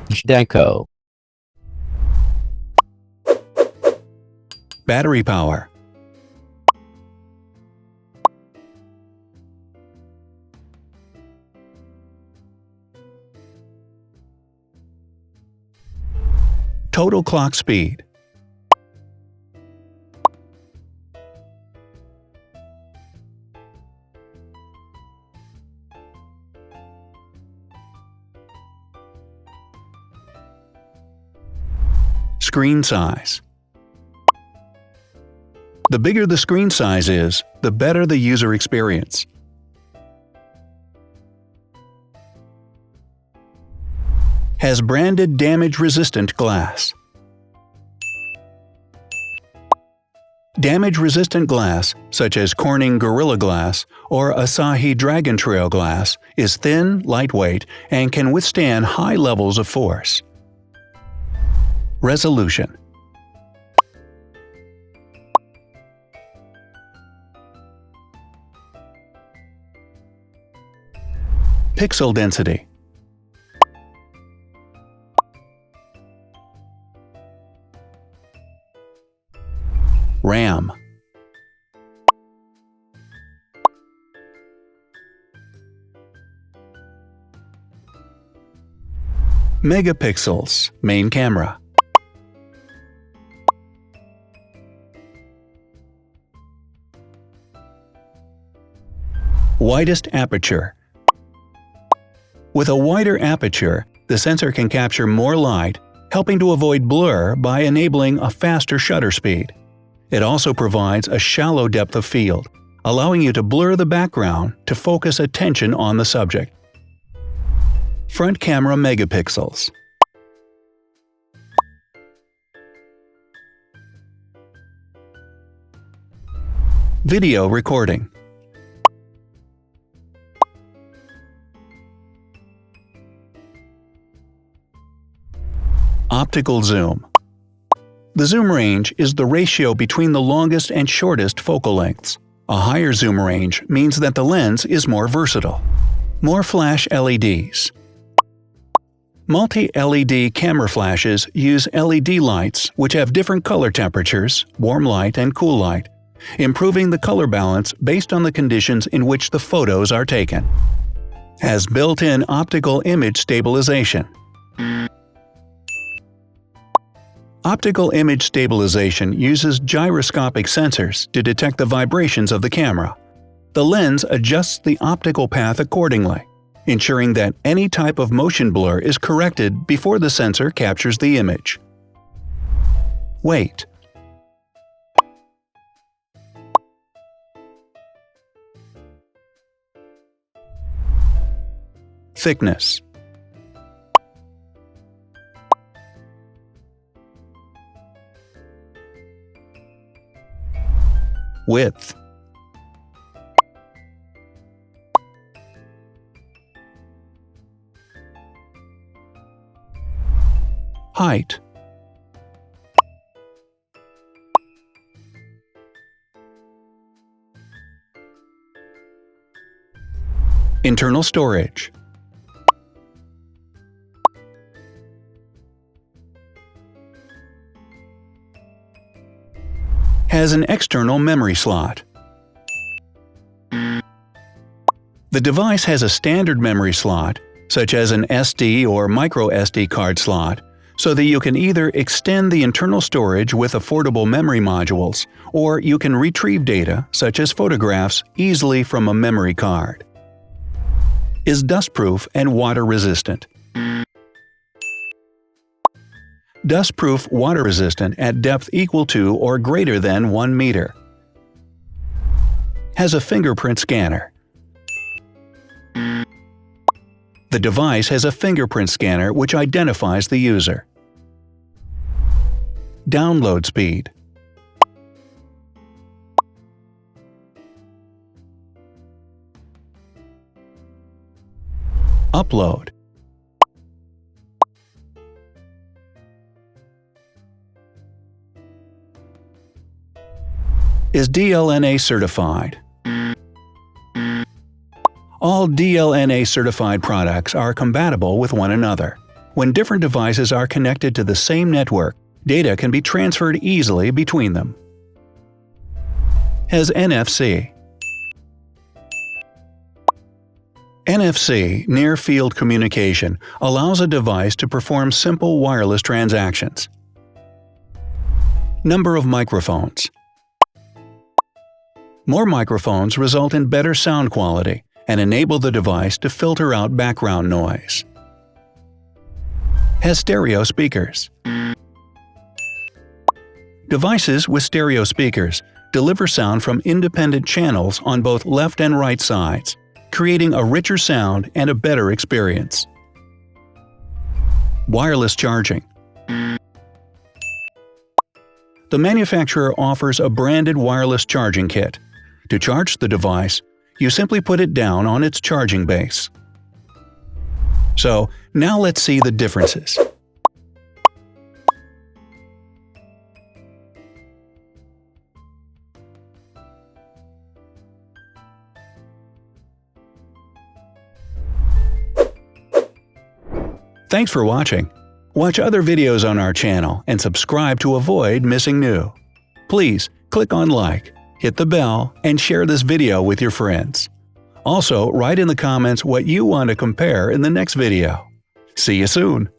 Deco. Battery power. Total clock speed. Screen size. The bigger the screen size is, the better the user experience. Has branded damage-resistant glass. Damage-resistant glass, such as Corning Gorilla Glass or Asahi Dragon Trail glass, is thin, lightweight, and can withstand high levels of force. Resolution. Pixel density. RAM. Megapixels, main camera. Widest aperture. With a wider aperture, the sensor can capture more light, helping to avoid blur by enabling a faster shutter speed. It also provides a shallow depth of field, allowing you to blur the background to focus attention on the subject. Front camera megapixels. Video recording. Optical zoom. The zoom range is the ratio between the longest and shortest focal lengths. A higher zoom range means that the lens is more versatile. More flash LEDs. Multi-LED camera flashes use LED lights which have different color temperatures, warm light and cool light, improving the color balance based on the conditions in which the photos are taken. Has built-in optical image stabilization. Optical image stabilization uses gyroscopic sensors to detect the vibrations of the camera. The lens adjusts the optical path accordingly, ensuring that any type of motion blur is corrected before the sensor captures the image. Weight. Thickness. Width. Height. Internal storage. Has an external memory slot. The device has a standard memory slot, such as an SD or micro SD card slot, so that you can either extend the internal storage with affordable memory modules, or you can retrieve data, such as photographs, easily from a memory card. Is dustproof and water-resistant. Dustproof water-resistant at depth equal to or greater than 1 meter. Has a fingerprint scanner. The device has a fingerprint scanner which identifies the user. Download speed. Upload. Is DLNA certified. All DLNA certified products are compatible with one another. When different devices are connected to the same network, data can be transferred easily between them. Has NFC. NFC, near-field communication, allows a device to perform simple wireless transactions. Number of microphones. More microphones result in better sound quality and enable the device to filter out background noise. Has stereo speakers. Devices with stereo speakers deliver sound from independent channels on both left and right sides, creating a richer sound and a better experience. Wireless charging. The manufacturer offers a branded wireless charging kit. To charge the device, you simply put it down on its charging base. So, now let's see the differences. Thanks for watching. Watch other videos on our channel and subscribe to avoid missing new. Please click on like, hit the bell, and share this video with your friends. Also, write in the comments what you want to compare in the next video. See you soon!